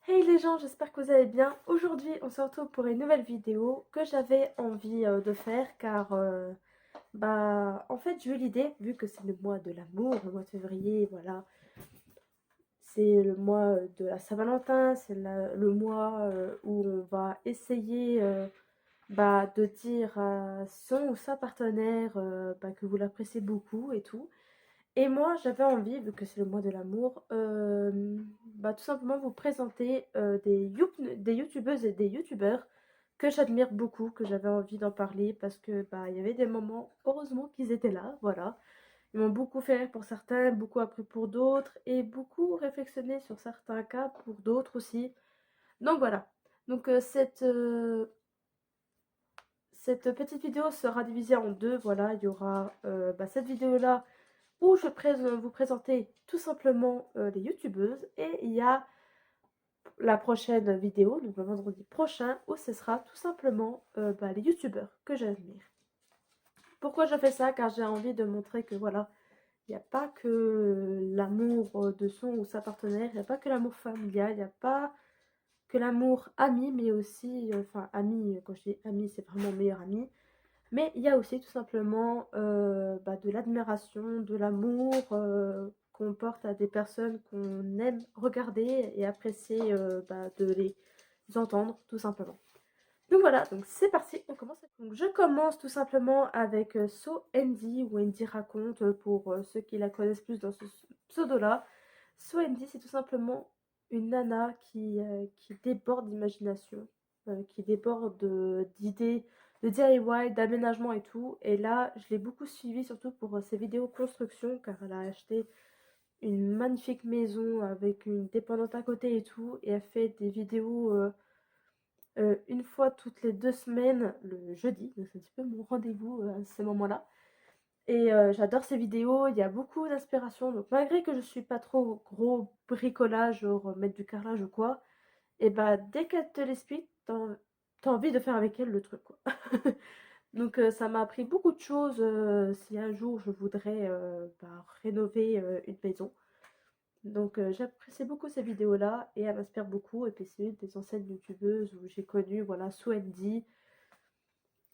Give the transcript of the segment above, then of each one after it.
Hey les gens, j'espère que vous allez bien. Aujourd'hui, on se retrouve pour une nouvelle vidéo que j'avais envie de faire car en fait, j'ai eu l'idée, vu que c'est le mois de l'amour, le mois de février, voilà, c'est le mois de la Saint-Valentin, c'est le mois où on va essayer de dire à son ou sa partenaire que vous l'appréciez beaucoup et tout. Et moi, j'avais envie, vu que c'est le mois de l'amour, tout simplement vous présenter des youtubeuses et des youtubeurs que j'admire beaucoup, que j'avais envie d'en parler parce que il y avait des moments, heureusement qu'ils étaient là, voilà. Ils m'ont beaucoup fait rire pour certains, beaucoup appris pour d'autres et beaucoup réflexionné sur certains cas pour d'autres aussi. Donc voilà. Donc cette petite vidéo sera divisée en deux, voilà. Il y aura cette vidéo-là où je vais vous présenter tout simplement les youtubeuses et il y a la prochaine vidéo, donc le vendredi prochain, où ce sera tout simplement les youtubeurs que j'admire. Pourquoi je fais ça? Car j'ai envie de montrer que voilà, il n'y a pas que l'amour de son ou sa partenaire, il n'y a pas que l'amour familial, il n'y a pas que l'amour ami, mais aussi, enfin ami, quand je dis ami, c'est vraiment meilleur ami, mais il y a aussi tout simplement de l'admiration, de l'amour qu'on porte à des personnes qu'on aime regarder et apprécier de les entendre tout simplement. Donc voilà, donc c'est parti, on commence. Donc je commence tout simplement avec So Andy ou Andy raconte pour ceux qui la connaissent plus dans ce pseudo-là. So Andy, c'est tout simplement une nana qui déborde d'imagination, qui déborde d'idées, de DIY, d'aménagement et tout. Et là, je l'ai beaucoup suivie surtout pour ses vidéos construction car elle a acheté une magnifique maison avec une dépendante à côté et tout. Et elle fait des vidéos une fois toutes les 2 semaines, le jeudi, donc c'est un petit peu mon rendez-vous à ces moments-là. Et j'adore ces vidéos, il y a beaucoup d'inspiration, donc malgré que je suis pas trop gros bricolage, genre mettre du carrelage ou quoi, et dès qu'elle te l'explique, t'as envie de faire avec elle le truc, quoi. Donc ça m'a appris beaucoup de choses si un jour je voudrais rénover une maison. Donc j'apprécie beaucoup ces vidéos-là et elle m'inspire beaucoup. Et puis c'est une des anciennes youtubeuses où j'ai connu, voilà, Swendy,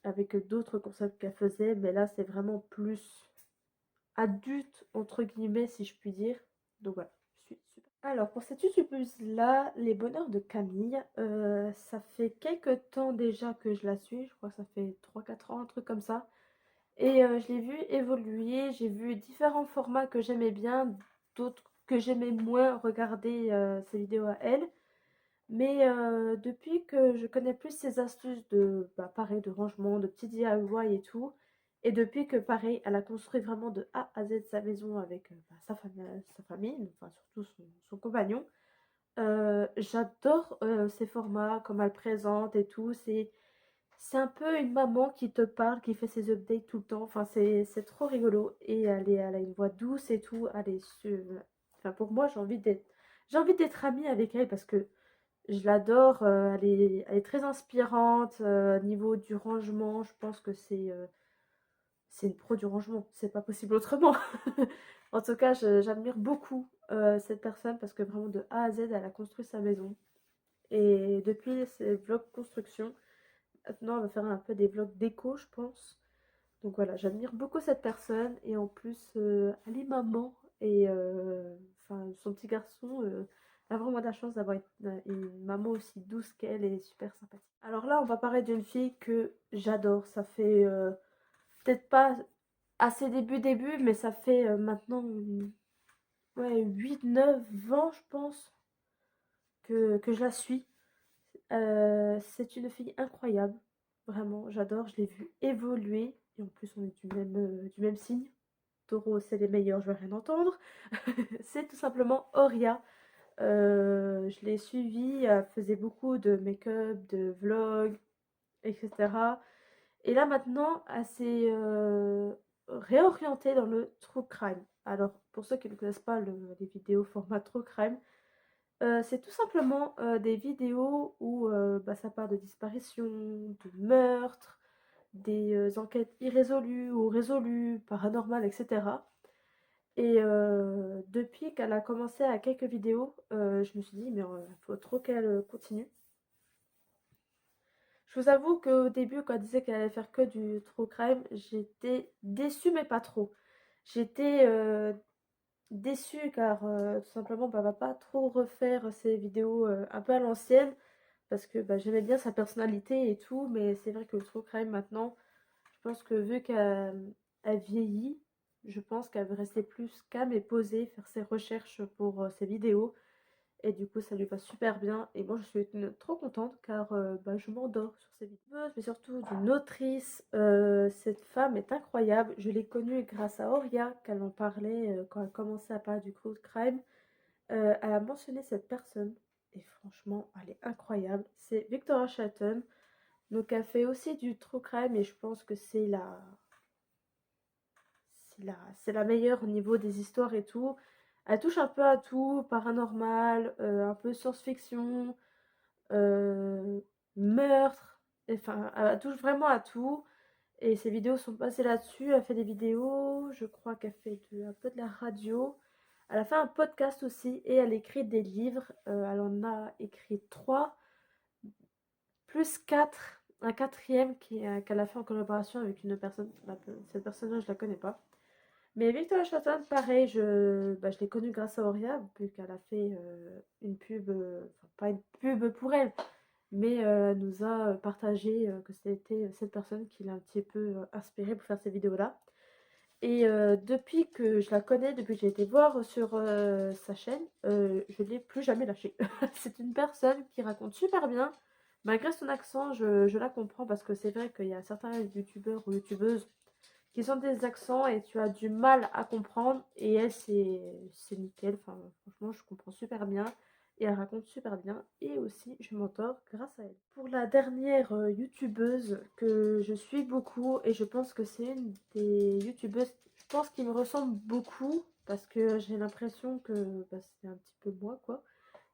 avec d'autres concepts qu'elle faisait. Mais là, c'est vraiment plus adulte, entre guillemets, si je puis dire. Donc voilà, je suis super. Alors pour cette youtubeuse-là, Les Bonheurs de Camille, ça fait quelques temps déjà que je la suis. Je crois que ça fait 3 4 ans, un truc comme ça. Et je l'ai vue évoluer, j'ai vu différents formats que j'aimais bien, d'autres que j'aimais moins regarder ses vidéos à elle. Mais depuis que je connais plus ses astuces de, pareil, de rangement, de petits DIY et tout, et depuis que, pareil, elle a construit vraiment de A à Z sa maison avec sa famille, enfin surtout son compagnon, j'adore ces formats, comme elle présente et tout. C'est un peu une maman qui te parle, qui fait ses updates tout le temps. Enfin, c'est trop rigolo. Et elle a une voix douce et tout. Enfin, pour moi, j'ai envie d'être amie avec elle parce que je l'adore. Elle est très inspirante. Niveau du rangement, je pense que c'est une pro du rangement. C'est pas possible autrement. En tout cas, j'admire beaucoup cette personne parce que vraiment de A à Z, elle a construit sa maison. Et depuis ses vlogs construction, maintenant, elle va faire un peu des vlogs déco, je pense. Donc voilà, j'admire beaucoup cette personne. Et en plus, elle est maman. Et son petit garçon a vraiment de la chance d'avoir une maman aussi douce qu'elle et super sympathique. Alors là, on va parler d'une fille que j'adore. Ça fait peut-être pas à ses débuts, mais ça fait maintenant ouais, 8, 9 ans, je pense, que je la suis. C'est une fille incroyable, vraiment, j'adore, je l'ai vue évoluer, et en plus on est du même signe. Taureau, c'est les meilleurs, je veux rien entendre. C'est tout simplement Auria. Je l'ai suivie, elle faisait beaucoup de make-up, de vlogs, etc. Et là maintenant, elle s'est réorientée dans le true crime. Alors, pour ceux qui ne connaissent pas les vidéos format true crime, c'est tout simplement des vidéos où ça parle de disparition, de meurtre, des enquêtes irrésolues ou résolues, paranormales, etc. Et depuis qu'elle a commencé à quelques vidéos, je me suis dit: «Mais il faut trop qu'elle, continue». Je vous avoue qu'au début, quand elle disait qu'elle allait faire que du true crime, j'étais déçue, mais pas trop. J'étais, déçue car, tout simplement, bah, elle va pas trop refaire ses vidéos, un peu à l'ancienne parce que, bah, j'aimais bien sa personnalité et tout, mais c'est vrai que le true crime maintenant, je pense que vu qu'elle vieillit, je pense qu'elle veut rester plus calme et posée, faire ses recherches pour, ses vidéos et du coup ça lui va super bien et moi je suis trop contente car, bah, je m'endors sur ces vidéos. Mais surtout d'une autrice, cette femme est incroyable. Je l'ai connue grâce à Auria, qu'elle m'en parlait, quand elle commençait à parler du true crime. Elle a mentionné cette personne et franchement elle est incroyable. C'est Victoria Shelton, donc elle fait aussi du true crime et je pense que c'est la meilleure au niveau des histoires et tout. Elle touche un peu à tout, paranormal, un peu science-fiction, euh, meurtre, enfin, elle touche vraiment à tout. Et ses vidéos sont basées là-dessus. Elle fait des vidéos, je crois qu'elle fait un peu de la radio. Elle a fait un podcast aussi et elle écrit des livres. Elle en a écrit 3, plus 4, un quatrième qu'elle a fait en collaboration avec une personne. Cette personne-là, je la connais pas. Mais Victoria Shelton, pareil, je l'ai connue grâce à Auria, vu qu'elle a fait une pub, enfin pas une pub pour elle, mais elle nous a partagé que c'était cette personne qui l'a un petit peu inspirée pour faire ces vidéos-là. Et depuis que je la connais, depuis que j'ai été voir sur sa chaîne, je ne l'ai plus jamais lâchée. C'est une personne qui raconte super bien. Malgré son accent, je la comprends parce que c'est vrai qu'il y a certains youtubeurs ou youtubeuses qui ont des accents et tu as du mal à comprendre. Et elle, c'est nickel. Enfin, franchement, je comprends super bien. Et elle raconte super bien. Et aussi, je m'endors grâce à elle. Pour la dernière youtubeuse que je suis beaucoup, et je pense que c'est une des youtubeuses, je pense qu'il me ressemble beaucoup. Parce que j'ai l'impression que bah, c'est un petit peu moi, quoi.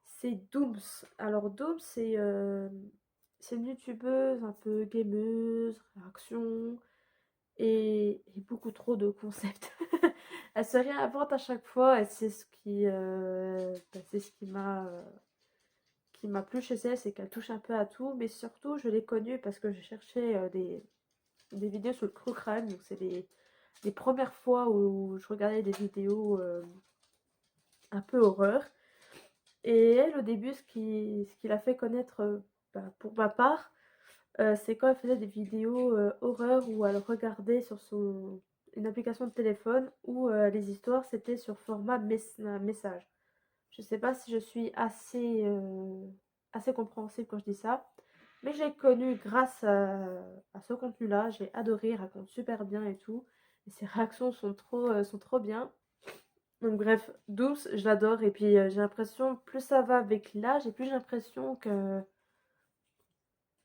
C'est Dooms. Alors, Dooms, c'est une youtubeuse un peu gameuse, réaction et beaucoup trop de concepts. Elle se réinvente à chaque fois et c'est ce qui m'a plu chez elle, c'est qu'elle touche un peu à tout, mais surtout je l'ai connue parce que je cherchais des vidéos sur le true crime, donc c'est les premières fois où je regardais des vidéos un peu horreur. Et elle, au début, ce qui l'a fait connaître, bah, pour ma part, c'est quand elle faisait des vidéos horreur où elle regardait sur une application de téléphone où les histoires c'était sur format message. Je sais pas si je suis assez compréhensible quand je dis ça, mais j'ai connu grâce à ce contenu-là. J'ai adoré, il raconte super bien et tout. Et ses réactions sont trop bien. Donc bref, Douce, je l'adore. Et puis j'ai l'impression, plus ça va avec l'âge, et plus j'ai l'impression que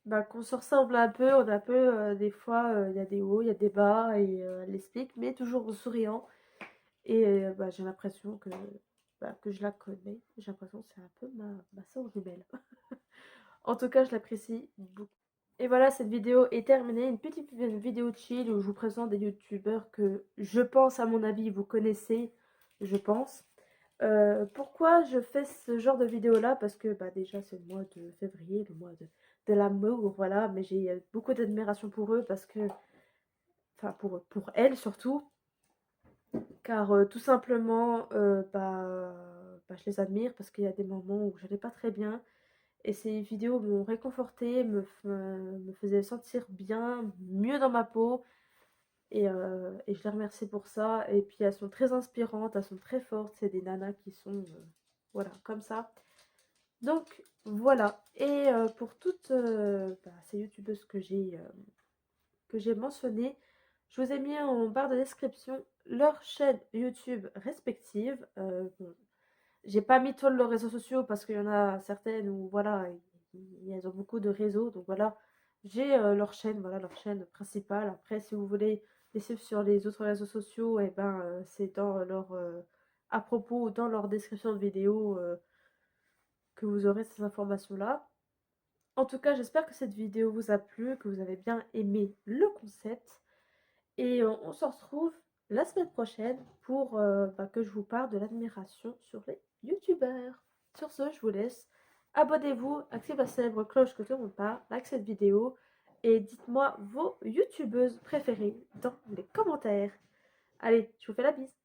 bah, qu'on se ressemble un peu, on a un peu, des fois, il y a des hauts, il y a des bas, et elle l'explique, mais toujours en souriant. Et bah, j'ai l'impression que je la connais. J'ai l'impression que c'est un peu ma soeur jumelle. En tout cas, je l'apprécie beaucoup. Et voilà, cette vidéo est terminée. Une petite vidéo chill où je vous présente des youtubeurs que je pense, à mon avis, vous connaissez, je pense. Pourquoi je fais ce genre de vidéo là? Parce que bah, déjà c'est le mois de février, le mois de l'amour, voilà, mais j'ai beaucoup d'admiration pour eux parce que, enfin pour elles surtout, car tout simplement bah, je les admire parce qu'il y a des moments où j'allais pas très bien et ces vidéos m'ont réconfortée, me faisaient sentir bien, mieux dans ma peau et je les remercie pour ça. Et puis elles sont très inspirantes, elles sont très fortes, c'est des nanas qui sont voilà, comme ça. Donc voilà, et pour toutes bah, ces youtubeuses que j'ai mentionnées, je vous ai mis en barre de description leurs chaînes YouTube respectives. Bon, j'ai pas mis tous leurs réseaux sociaux parce qu'il y en a certaines où voilà, elles ont beaucoup de réseaux, donc voilà, j'ai leur chaîne, voilà, leur chaîne principale. Après, si vous voulez les suivre sur les autres réseaux sociaux, et ben c'est dans leur à propos ou dans leur description de vidéo que vous aurez ces informations-là. En tout cas, j'espère que cette vidéo vous a plu, que vous avez bien aimé le concept. Et on se retrouve la semaine prochaine pour que je vous parle de l'admiration sur les youtubeurs. Sur ce, je vous laisse. Abonnez-vous, activez la célèbre cloche que tout le monde parle, like cette vidéo et dites-moi vos youtubeuses préférées dans les commentaires. Allez, je vous fais la bise.